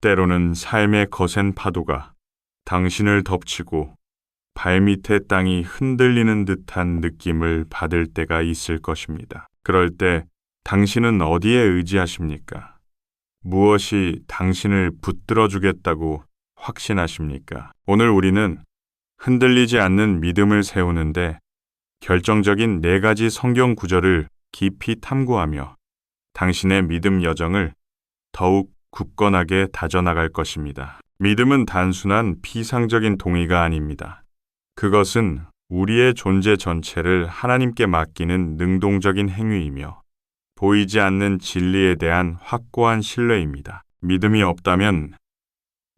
때로는 삶의 거센 파도가 당신을 덮치고 발밑의 땅이 흔들리는 듯한 느낌을 받을 때가 있을 것입니다. 그럴 때 당신은 어디에 의지하십니까? 무엇이 당신을 붙들어 주겠다고 확신하십니까? 오늘 우리는 흔들리지 않는 믿음을 세우는데 결정적인 4가지 성경 구절을 깊이 탐구하며 당신의 믿음 여정을 더욱 굳건하게 다져나갈 것입니다. 믿음은 단순한 피상적인 동의가 아닙니다. 그것은 우리의 존재 전체를 하나님께 맡기는 능동적인 행위이며 보이지 않는 진리에 대한 확고한 신뢰입니다. 믿음이 없다면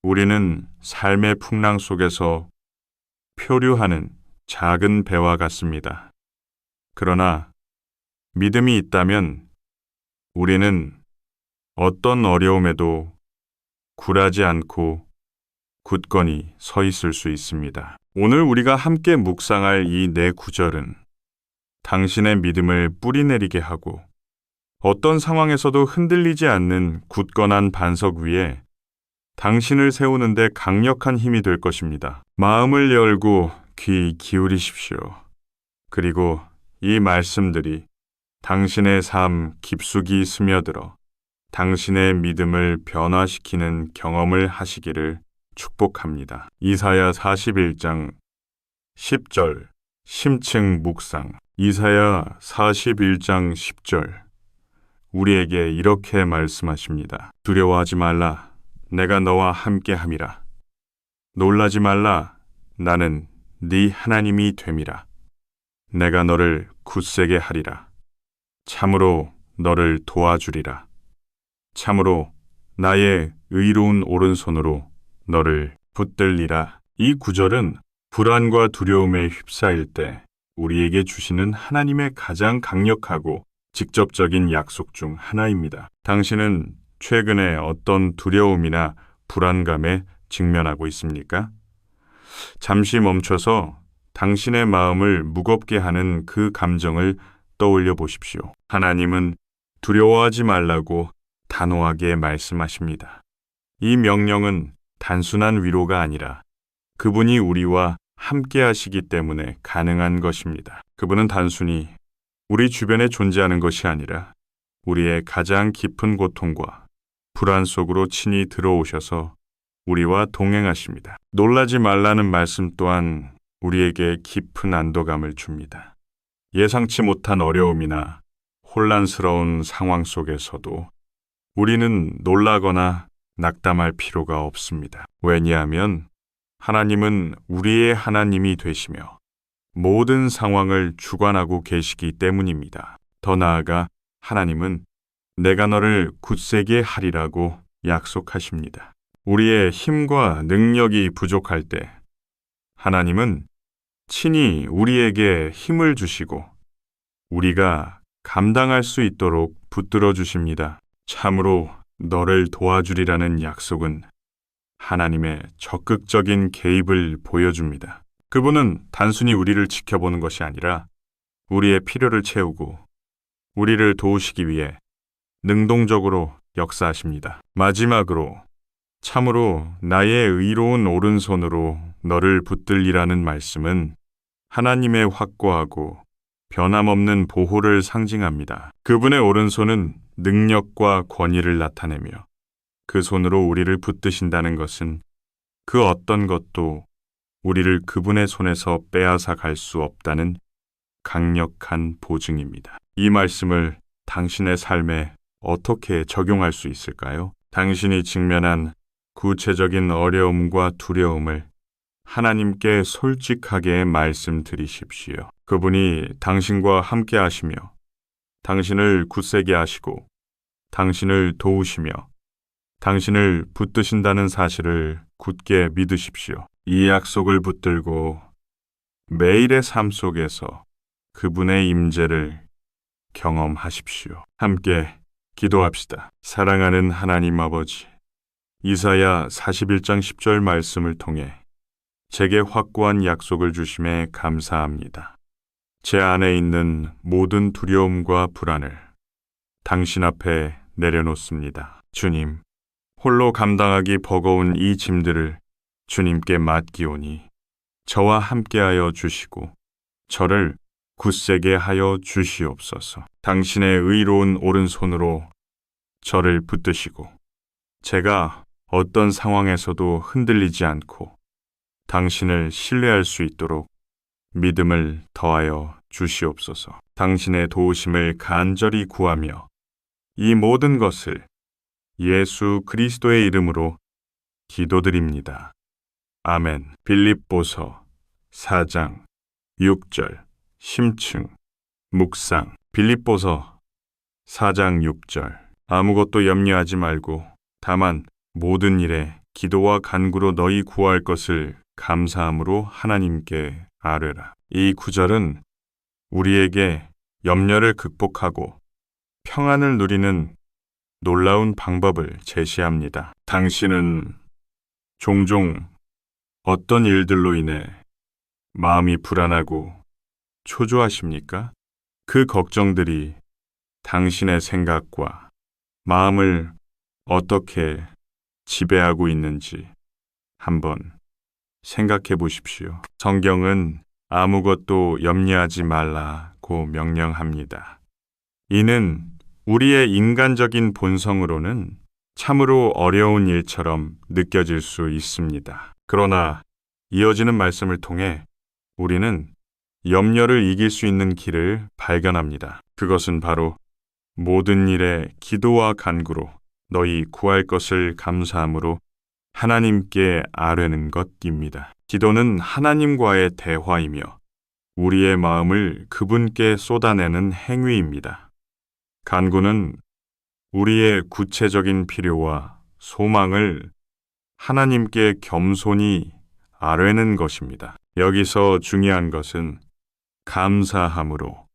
우리는 삶의 풍랑 속에서 표류하는 작은 배와 같습니다. 그러나 믿음이 있다면 우리는 어떤 어려움에도 굴하지 않고 굳건히 서 있을 수 있습니다. 오늘 우리가 함께 묵상할 이 4구절은 당신의 믿음을 뿌리내리게 하고 어떤 상황에서도 흔들리지 않는 굳건한 반석 위에 당신을 세우는데 강력한 힘이 될 것입니다. 마음을 열고 귀 기울이십시오. 그리고 이 말씀들이 당신의 삶 깊숙이 스며들어 당신의 믿음을 변화시키는 경험을 하시기를 축복합니다. 이사야 41장 10절 심층 묵상. 이사야 41장 10절 우리에게 이렇게 말씀하십니다. 두려워하지 말라. 내가 너와 함께 함이라. 놀라지 말라. 나는 네 하나님이 됨이라. 내가 너를 굳세게 하리라. 참으로 너를 도와주리라. 참으로 나의 의로운 오른손으로 너를 붙들리라. 이 구절은 불안과 두려움에 휩싸일 때 우리에게 주시는 하나님의 가장 강력하고 직접적인 약속 중 하나입니다. 당신은 최근에 어떤 두려움이나 불안감에 직면하고 있습니까? 잠시 멈춰서 당신의 마음을 무겁게 하는 그 감정을 떠올려 보십시오. 하나님은 두려워하지 말라고 단호하게 말씀하십니다. 이 명령은 단순한 위로가 아니라 그분이 우리와 함께 하시기 때문에 가능한 것입니다. 그분은 단순히 우리 주변에 존재하는 것이 아니라 우리의 가장 깊은 고통과 불안 속으로 친히 들어오셔서 우리와 동행하십니다. 놀라지 말라는 말씀 또한 우리에게 깊은 안도감을 줍니다. 예상치 못한 어려움이나 혼란스러운 상황 속에서도 우리는 놀라거나 낙담할 필요가 없습니다. 왜냐하면 하나님은 우리의 하나님이 되시며 모든 상황을 주관하고 계시기 때문입니다. 더 나아가 하나님은 내가 너를 굳세게 하리라고 약속하십니다. 우리의 힘과 능력이 부족할 때 하나님은 친히 우리에게 힘을 주시고 우리가 감당할 수 있도록 붙들어 주십니다. 참으로 너를 도와주리라는 약속은 하나님의 적극적인 개입을 보여줍니다. 그분은 단순히 우리를 지켜보는 것이 아니라 우리의 필요를 채우고 우리를 도우시기 위해 능동적으로 역사하십니다. 마지막으로 참으로 나의 의로운 오른손으로 너를 붙들리라는 말씀은 하나님의 확고하고 변함없는 보호를 상징합니다. 그분의 오른손은 능력과 권위를 나타내며 그 손으로 우리를 붙드신다는 것은 그 어떤 것도 우리를 그분의 손에서 빼앗아 갈 수 없다는 강력한 보증입니다. 이 말씀을 당신의 삶에 어떻게 적용할 수 있을까요? 당신이 직면한 구체적인 어려움과 두려움을 하나님께 솔직하게 말씀드리십시오. 그분이 당신과 함께 하시며 당신을 굳세게 하시고 당신을 도우시며 당신을 붙드신다는 사실을 굳게 믿으십시오. 이 약속을 붙들고 매일의 삶 속에서 그분의 임재를 경험하십시오. 함께 기도합시다. 사랑하는 하나님 아버지, 이사야 41장 10절 말씀을 통해 제게 확고한 약속을 주심에 감사합니다. 제 안에 있는 모든 두려움과 불안을 당신 앞에 내려놓습니다. 주님, 홀로 감당하기 버거운 이 짐들을 주님께 맡기오니 저와 함께하여 주시고 저를 굳세게 하여 주시옵소서. 당신의 의로운 오른손으로 저를 붙드시고 제가 어떤 상황에서도 흔들리지 않고 당신을 신뢰할 수 있도록 믿음을 더하여 주시옵소서. 당신의 도우심을 간절히 구하며 이 모든 것을 예수 그리스도의 이름으로 기도드립니다. 아멘. 빌립보서 4장 6절 심층 묵상. 빌립보서 4장 6절. 아무것도 염려하지 말고 다만 모든 일에 기도와 간구로 너희 구할 것을 감사함으로 하나님께 아뢰라. 이 구절은 우리에게 염려를 극복하고 평안을 누리는 놀라운 방법을 제시합니다. 당신은 종종 어떤 일들로 인해 마음이 불안하고 초조하십니까? 그 걱정들이 당신의 생각과 마음을 어떻게 지배하고 있는지 한번 생각해 보십시오. 성경은 아무것도 염려하지 말라고 명령합니다. 이는 우리의 인간적인 본성으로는 참으로 어려운 일처럼 느껴질 수 있습니다. 그러나 이어지는 말씀을 통해 우리는 염려를 이길 수 있는 길을 발견합니다. 그것은 바로 모든 일에 기도와 간구로 너희 구할 것을 감사함으로 하나님께 아뢰는 것입니다. 기도는 하나님과의 대화이며 우리의 마음을 그분께 쏟아내는 행위입니다. 간구는 우리의 구체적인 필요와 소망을 하나님께 겸손히 아뢰는 것입니다. 여기서 중요한 것은 감사함으로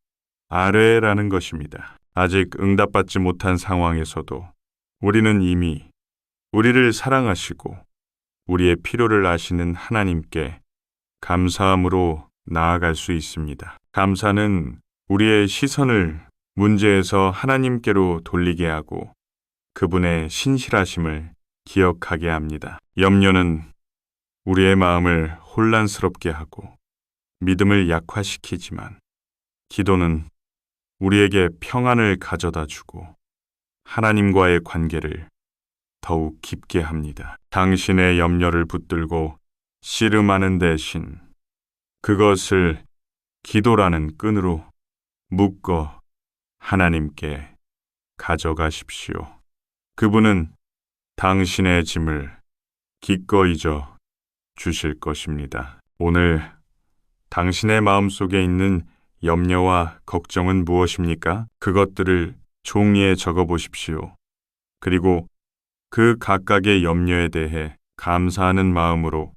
아뢰라는 것입니다. 아직 응답받지 못한 상황에서도 우리는 이미 우리를 사랑하시고 우리의 필요를 아시는 하나님께 감사함으로 나아갈 수 있습니다. 감사는 우리의 시선을 문제에서 하나님께로 돌리게 하고 그분의 신실하심을 기억하게 합니다. 염려는 우리의 마음을 혼란스럽게 하고 믿음을 약화시키지만 기도는 우리에게 평안을 가져다 주고 하나님과의 관계를 더욱 깊게 합니다. 당신의 염려를 붙들고 씨름하는 대신 그것을 기도라는 끈으로 묶어 하나님께 가져가십시오. 그분은 당신의 짐을 기꺼이 져 주실 것입니다. 오늘 당신의 마음속에 있는 염려와 걱정은 무엇입니까? 그것들을 종이에 적어 보십시오. 그리고 그 각각의 염려에 대해 감사하는 마음으로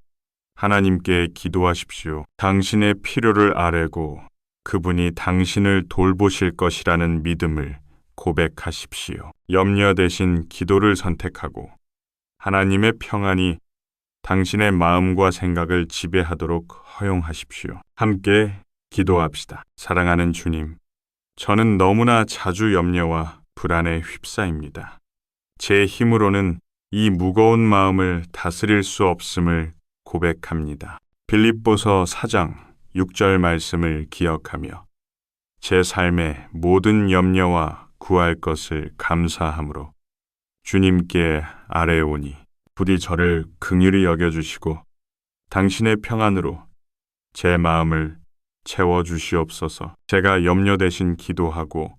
하나님께 기도하십시오. 당신의 필요를 아뢰고 그분이 당신을 돌보실 것이라는 믿음을 고백하십시오. 염려 대신 기도를 선택하고 하나님의 평안이 당신의 마음과 생각을 지배하도록 허용하십시오. 함께 기도합시다. 사랑하는 주님, 저는 너무나 자주 염려와 불안에 휩싸입니다. 제 힘으로는 이 무거운 마음을 다스릴 수 없음을 고백합니다. 빌립보서 4장 6절 말씀을 기억하며 제 삶의 모든 염려와 구할 것을 감사함으로 주님께 아뢰오니 부디 저를 긍휼히 여겨주시고 당신의 평안으로 제 마음을 채워주시옵소서. 제가 염려 대신 기도하고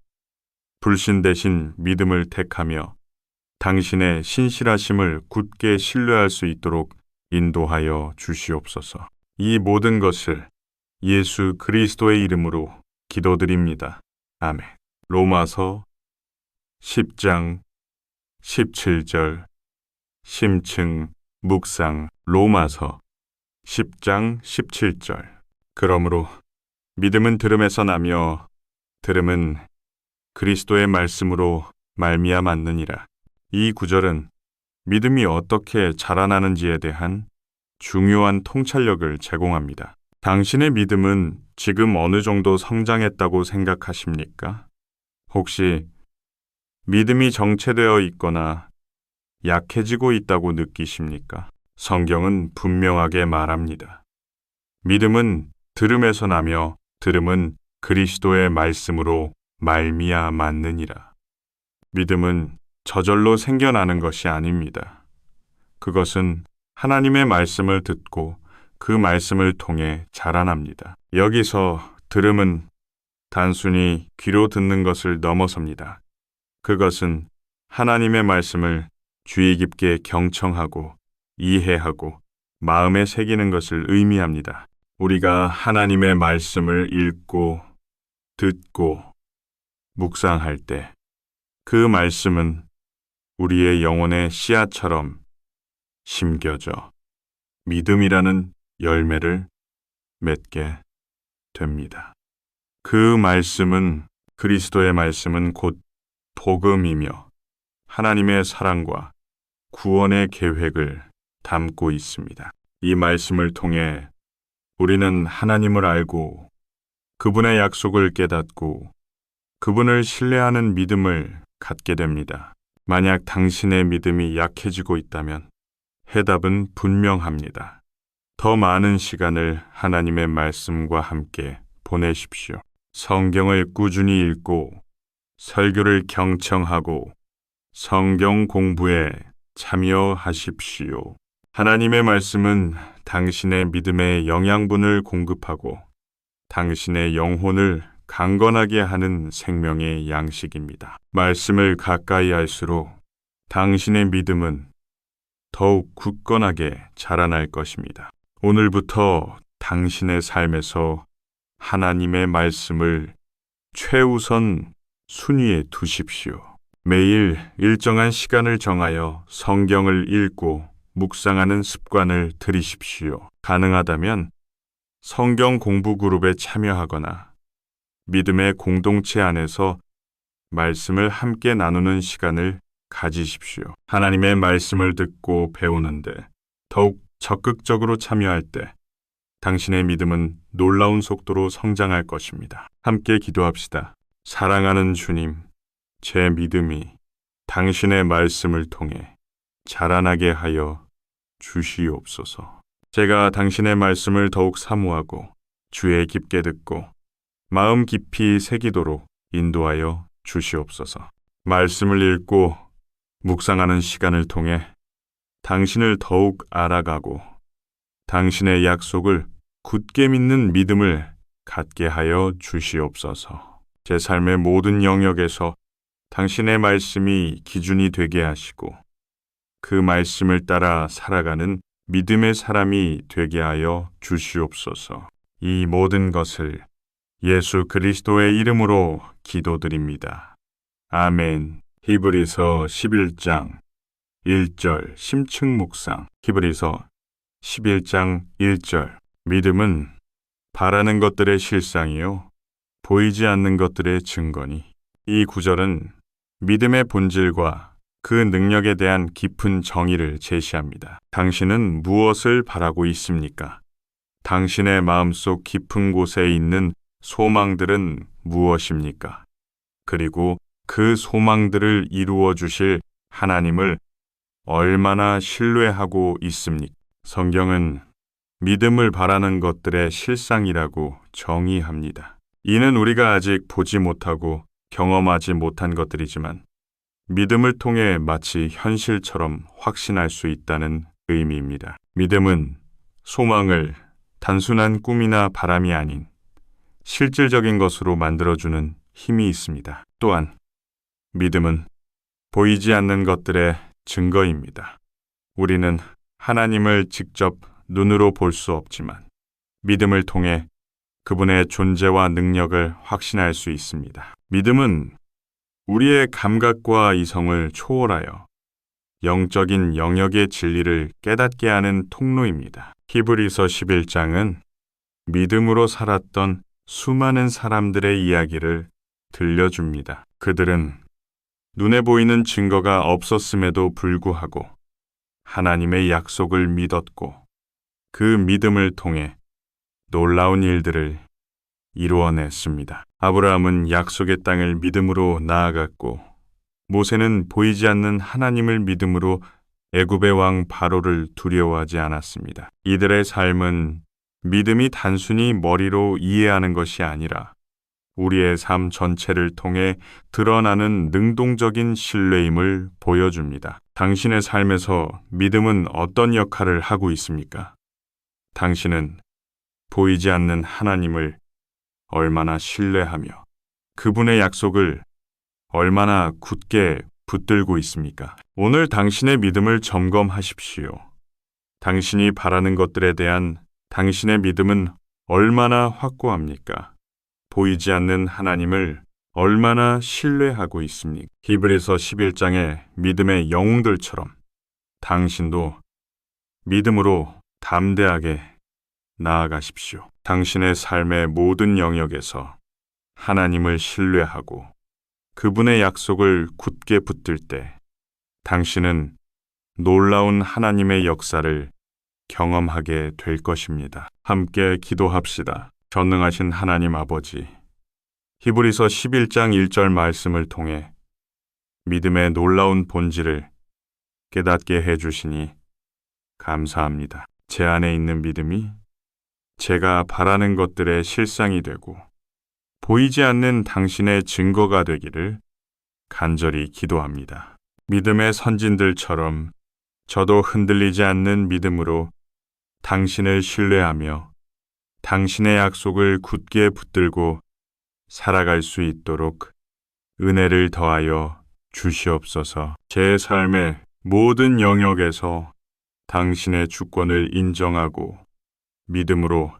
불신 대신 믿음을 택하며 당신의 신실하심을 굳게 신뢰할 수 있도록 인도하여 주시옵소서. 이 모든 것을 예수 그리스도의 이름으로 기도드립니다. 아멘. 로마서 10장 17절 심층 묵상. 로마서 10장 17절. 그러므로 믿음은 들음에서 나며 들음은 그리스도의 말씀으로 말미암았느니라. 이 구절은 믿음이 어떻게 자라나는지에 대한 중요한 통찰력을 제공합니다. 당신의 믿음은 지금 어느 정도 성장했다고 생각하십니까? 혹시 믿음이 정체되어 있거나 약해지고 있다고 느끼십니까? 성경은 분명하게 말합니다. 믿음은 들음에서 나며 들음은 그리스도의 말씀으로 말미암았느니라. 믿음은 저절로 생겨나는 것이 아닙니다. 그것은 하나님의 말씀을 듣고 그 말씀을 통해 자라납니다. 여기서 들음은 단순히 귀로 듣는 것을 넘어섭니다. 그것은 하나님의 말씀을 주의 깊게 경청하고 이해하고 마음에 새기는 것을 의미합니다. 우리가 하나님의 말씀을 읽고 듣고 묵상할 때 그 말씀은 우리의 영혼의 씨앗처럼 심겨져 믿음이라는 열매를 맺게 됩니다. 그 말씀은 그리스도의 말씀은 곧 복음이며 하나님의 사랑과 구원의 계획을 담고 있습니다. 이 말씀을 통해 우리는 하나님을 알고 그분의 약속을 깨닫고 그분을 신뢰하는 믿음을 갖게 됩니다. 만약 당신의 믿음이 약해지고 있다면 해답은 분명합니다. 더 많은 시간을 하나님의 말씀과 함께 보내십시오. 성경을 꾸준히 읽고 설교를 경청하고 성경 공부에 참여하십시오. 하나님의 말씀은 당신의 믿음의 영양분을 공급하고 당신의 영혼을 강건하게 하는 생명의 양식입니다. 말씀을 가까이 할수록 당신의 믿음은 더욱 굳건하게 자라날 것입니다. 오늘부터 당신의 삶에서 하나님의 말씀을 최우선 순위에 두십시오. 매일 일정한 시간을 정하여 성경을 읽고 묵상하는 습관을 들이십시오. 가능하다면 성경 공부 그룹에 참여하거나 믿음의 공동체 안에서 말씀을 함께 나누는 시간을 가지십시오. 하나님의 말씀을 듣고 배우는데 더욱 적극적으로 참여할 때 당신의 믿음은 놀라운 속도로 성장할 것입니다. 함께 기도합시다. 사랑하는 주님, 제 믿음이 당신의 말씀을 통해 자라나게 하여 주시옵소서. 제가 당신의 말씀을 더욱 사모하고 주의 깊게 듣고 마음 깊이 새기도록 인도하여 주시옵소서. 말씀을 읽고 묵상하는 시간을 통해 당신을 더욱 알아가고 당신의 약속을 굳게 믿는 믿음을 갖게 하여 주시옵소서. 제 삶의 모든 영역에서 당신의 말씀이 기준이 되게 하시고 그 말씀을 따라 살아가는 믿음의 사람이 되게 하여 주시옵소서. 이 모든 것을 예수 그리스도의 이름으로 기도드립니다. 아멘. 히브리서 11장 1절 심층 묵상. 히브리서 11장 1절. 믿음은 바라는 것들의 실상이요 보이지 않는 것들의 증거니. 이 구절은 믿음의 본질과 그 능력에 대한 깊은 정의를 제시합니다. 당신은 무엇을 바라고 있습니까? 당신의 마음속 깊은 곳에 있는 소망들은 무엇입니까? 그리고 그 소망들을 이루어 주실 하나님을 얼마나 신뢰하고 있습니까? 성경은 믿음을 바라는 것들의 실상이라고 정의합니다. 이는 우리가 아직 보지 못하고 경험하지 못한 것들이지만 믿음을 통해 마치 현실처럼 확신할 수 있다는 의미입니다. 믿음은 소망을 단순한 꿈이나 바람이 아닌 실질적인 것으로 만들어주는 힘이 있습니다. 또한 믿음은 보이지 않는 것들의 증거입니다. 우리는 하나님을 직접 눈으로 볼 수 없지만 믿음을 통해 그분의 존재와 능력을 확신할 수 있습니다. 믿음은 우리의 감각과 이성을 초월하여 영적인 영역의 진리를 깨닫게 하는 통로입니다. 히브리서 11장은 믿음으로 살았던 수많은 사람들의 이야기를 들려줍니다. 그들은 눈에 보이는 증거가 없었음에도 불구하고 하나님의 약속을 믿었고 그 믿음을 통해 놀라운 일들을 이루어냈습니다. 아브라함은 약속의 땅을 믿음으로 나아갔고 모세는 보이지 않는 하나님을 믿음으로 애굽의 왕 바로를 두려워하지 않았습니다. 이들의 삶은 믿음이 단순히 머리로 이해하는 것이 아니라 우리의 삶 전체를 통해 드러나는 능동적인 신뢰임을 보여줍니다. 당신의 삶에서 믿음은 어떤 역할을 하고 있습니까? 당신은 보이지 않는 하나님을 얼마나 신뢰하며 그분의 약속을 얼마나 굳게 붙들고 있습니까? 오늘 당신의 믿음을 점검하십시오. 당신이 바라는 것들에 대한 당신의 믿음은 얼마나 확고합니까? 보이지 않는 하나님을 얼마나 신뢰하고 있습니까? 히브리서 11장의 믿음의 영웅들처럼 당신도 믿음으로 담대하게 나아가십시오. 당신의 삶의 모든 영역에서 하나님을 신뢰하고 그분의 약속을 굳게 붙들 때 당신은 놀라운 하나님의 역사를 경험하게 될 것입니다. 함께 기도합시다. 전능하신 하나님 아버지, 히브리서 11장 1절 말씀을 통해 믿음의 놀라운 본질을 깨닫게 해주시니 감사합니다. 제 안에 있는 믿음이 제가 바라는 것들의 실상이 되고 보이지 않는 당신의 증거가 되기를 간절히 기도합니다. 믿음의 선진들처럼 저도 흔들리지 않는 믿음으로 당신을 신뢰하며 당신의 약속을 굳게 붙들고 살아갈 수 있도록 은혜를 더하여 주시옵소서. 제 삶의 모든 영역에서 당신의 주권을 인정하고 믿음으로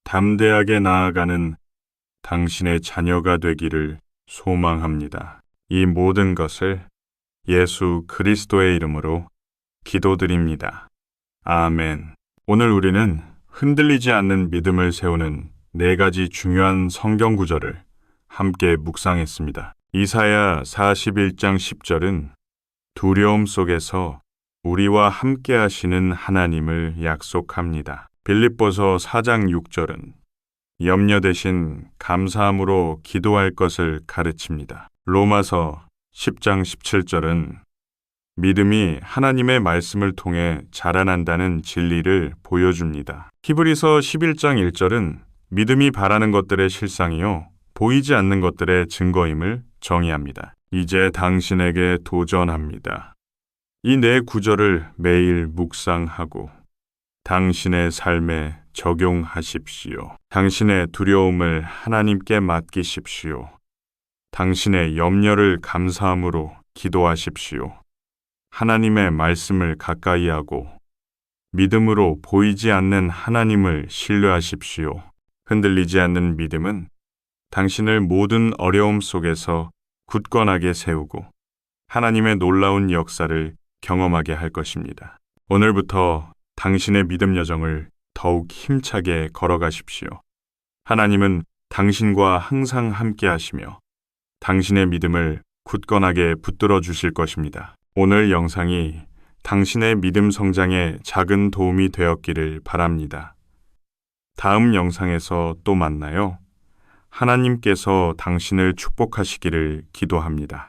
담대하게 나아가는 당신의 자녀가 되기를 소망합니다. 이 모든 것을 예수 그리스도의 이름으로 기도드립니다. 아멘. 오늘 우리는 흔들리지 않는 믿음을 세우는 4가지 중요한 성경 구절을 함께 묵상했습니다. 이사야 41장 10절은 두려움 속에서 우리와 함께 하시는 하나님을 약속합니다. 빌립보서 4장 6절은 염려 대신 감사함으로 기도할 것을 가르칩니다. 로마서 10장 17절은 믿음이 하나님의 말씀을 통해 자라난다는 진리를 보여줍니다. 히브리서 11장 1절은 믿음이 바라는 것들의 실상이요 보이지 않는 것들의 증거임을 정의합니다. 이제 당신에게 도전합니다. 이 4구절을 매일 묵상하고 당신의 삶에 적용하십시오. 당신의 두려움을 하나님께 맡기십시오. 당신의 염려를 감사함으로 기도하십시오. 하나님의 말씀을 가까이 하고 믿음으로 보이지 않는 하나님을 신뢰하십시오. 흔들리지 않는 믿음은 당신을 모든 어려움 속에서 굳건하게 세우고 하나님의 놀라운 역사를 경험하게 할 것입니다. 오늘부터 당신의 믿음 여정을 더욱 힘차게 걸어가십시오. 하나님은 당신과 항상 함께 하시며 당신의 믿음을 굳건하게 붙들어 주실 것입니다. 오늘 영상이 당신의 믿음 성장에 작은 도움이 되었기를 바랍니다. 다음 영상에서 또 만나요. 하나님께서 당신을 축복하시기를 기도합니다.